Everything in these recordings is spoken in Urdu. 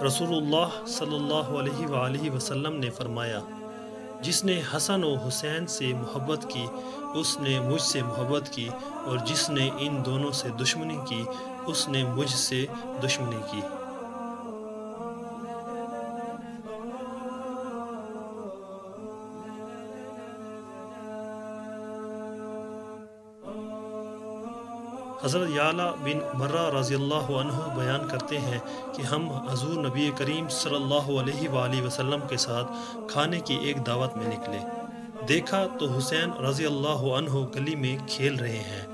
رسول اللہ صلی اللہ علیہ وآلہ وسلم نے فرمایا، جس نے حسن و حسین سے محبت کی اس نے مجھ سے محبت کی، اور جس نے ان دونوں سے دشمنی کی اس نے مجھ سے دشمنی کی۔ حضرت یعلا بن مرہ رضی اللہ عنہ بیان کرتے ہیں کہ ہم حضور نبی کریم صلی اللہ علیہ وآلہ وسلم کے ساتھ کھانے کی ایک دعوت میں نکلے۔ دیکھا تو حسین رضی اللہ عنہ گلی میں کھیل رہے ہیں۔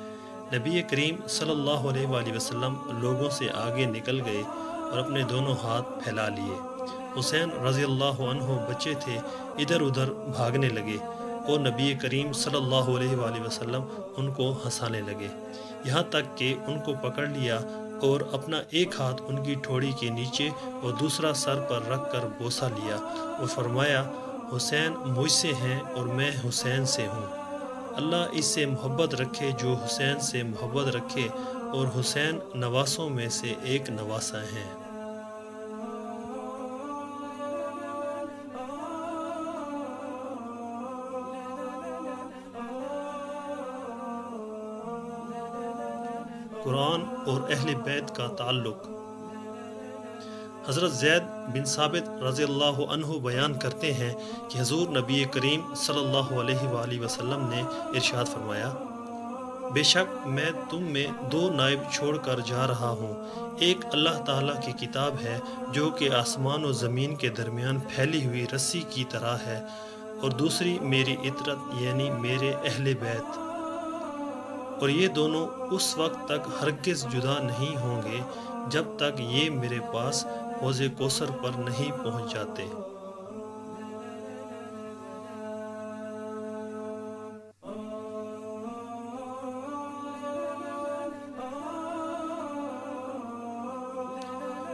نبی کریم صلی اللہ علیہ وآلہ وسلم لوگوں سے آگے نکل گئے اور اپنے دونوں ہاتھ پھیلا لیے۔ حسین رضی اللہ عنہ بچے تھے، ادھر ادھر بھاگنے لگے اور نبی کریم صلی اللہ علیہ وآلہ وسلم ان کو ہنسانے لگے، یہاں تک کہ ان کو پکڑ لیا اور اپنا ایک ہاتھ ان کی ٹھوڑی کے نیچے اور دوسرا سر پر رکھ کر بوسہ لیا اور فرمایا، حسین مجھ سے ہیں اور میں حسین سے ہوں۔ اللہ اس سے محبت رکھے جو حسین سے محبت رکھے، اور حسین نواسوں میں سے ایک نواسہ ہیں۔ قرآن اور اہل بیت کا تعلق۔ حضرت زید بن ثابت رضی اللہ عنہ بیان کرتے ہیں کہ حضور نبی کریم صلی اللہ علیہ وآلہ وسلم نے ارشاد فرمایا، بے شک میں تم میں دو نائب چھوڑ کر جا رہا ہوں، ایک اللہ تعالیٰ کی کتاب ہے جو کہ آسمان و زمین کے درمیان پھیلی ہوئی رسی کی طرح ہے، اور دوسری میری اطرت یعنی میرے اہل بیت، اور یہ دونوں اس وقت تک ہرگز جدا نہیں ہوں گے جب تک یہ میرے پاس حوض کوثر پر نہیں پہنچ جاتے۔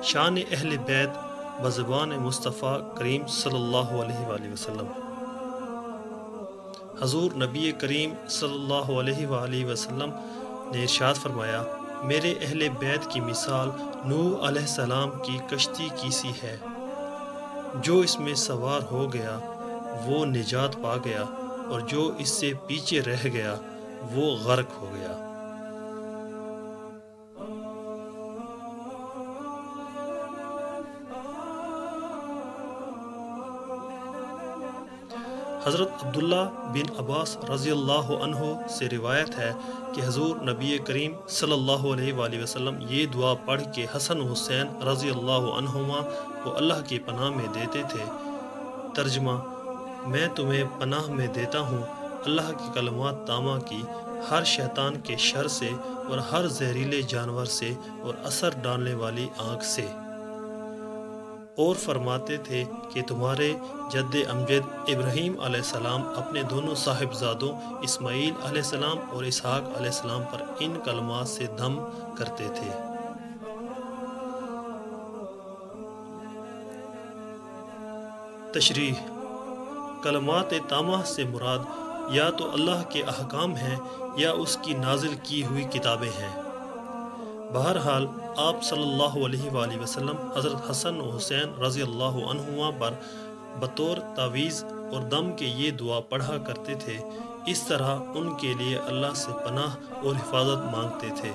شان اہل بیت بزبان مصطفیٰ کریم صلی اللہ علیہ وآلہ وسلم۔ حضور نبی کریم صلی اللہ علیہ وآلہ وسلم نے ارشاد فرمایا، میرے اہل بیت کی مثال نوح علیہ السلام کی کشتی کی سی ہے، جو اس میں سوار ہو گیا وہ نجات پا گیا، اور جو اس سے پیچھے رہ گیا وہ غرق ہو گیا۔ حضرت عبداللہ بن عباس رضی اللہ عنہ سے روایت ہے کہ حضور نبی کریم صلی اللہ علیہ وآلہ وسلم یہ دعا پڑھ کے حسن و حسین رضی اللہ عنہما کو اللہ کی پناہ میں دیتے تھے۔ ترجمہ: میں تمہیں پناہ میں دیتا ہوں اللہ کی کلمات تامہ کی، ہر شیطان کے شر سے اور ہر زہریلے جانور سے اور اثر ڈالنے والی آنکھ سے۔ اور فرماتے تھے کہ تمہارے جد امجد ابراہیم علیہ السلام اپنے دونوں صاحبزادوں اسماعیل علیہ السلام اور اسحاق علیہ السلام پر ان کلمات سے دم کرتے تھے۔ تشریح: کلمات تامہ سے مراد یا تو اللہ کے احکام ہیں یا اس کی نازل کی ہوئی کتابیں ہیں۔ بہرحال آپ صلی اللہ علیہ وآلہ وسلم حضرت حسن و حسین رضی اللہ عنہما پر بطور تعویذ اور دم کے یہ دعا پڑھا کرتے تھے، اس طرح ان کے لیے اللہ سے پناہ اور حفاظت مانگتے تھے۔